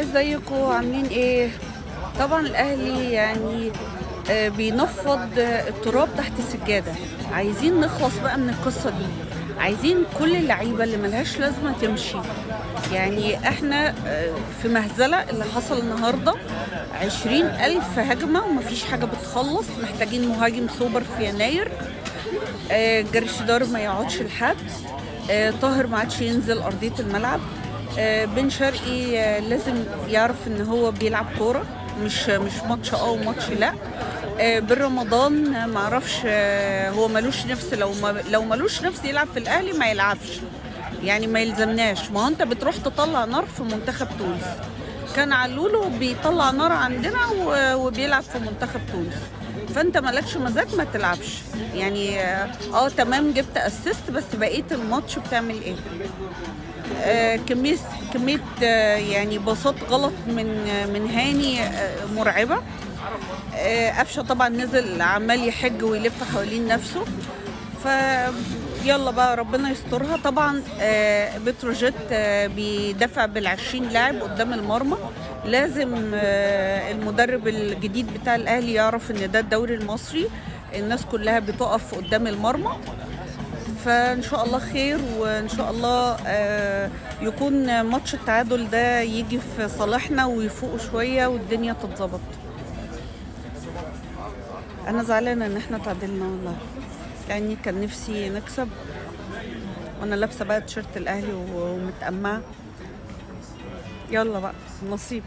ازيكم عاملين ايه؟ طبعا الاهلي يعني بينفض التراب تحت السجاده. عايزين نخلص بقى من القصه دي. عايزين كل اللعيبه اللي ملهاش لازمه تمشي. يعني احنا في مهزله اللي حصل النهارده. 20,000 هجمه ومفيش حاجه بتخلص. محتاجين مهاجم سوبر في يناير. جرشدار ما يقعدش لحد. طاهر ما عادش ينزل ارضيه الملعب. بن شرقي لازم يعرف ان هو بيلعب كوره، مش ماتش وماتش لا. بن رمضان ما اعرفش، هو ملوش نفس. لو ملوش نفس يلعب في الاهلي ما يلعبش. يعني ما يلزمناش. ما هو انت بتروح تطلع نار في منتخب تونس. كان علولو بيطلع نار عندنا وبيلعب في منتخب تونس. فانت مالكش مزاج ما تلعبش. يعني تمام، جبت اسيست بس بقيه الماتش بتعمل ايه؟ كميه يعني باصات غلط من هاني مرعبه. قفشه طبعا نزل عمال يحج ويلف حوالين نفسه. ف يلا بقى ربنا يسترها. طبعا بتروجيت بيدافع بال20 لاعب قدام المرمى. لازم المدرب الجديد بتاع الاهلي يعرف ان ده الدوري المصري. الناس كلها بتقف قدام المرمى. فان شاء الله خير، وان شاء الله يكون ماتش التعادل ده يجي في صالحنا ويفوقوا شويه والدنيا تتظبط. انا زعلانه ان احنا تعادلنا والله، يعني كان نفسي نكسب. وانا لابسه بقى تيشيرت الاهلي ومتأمعه. يلا بقى، نصيب.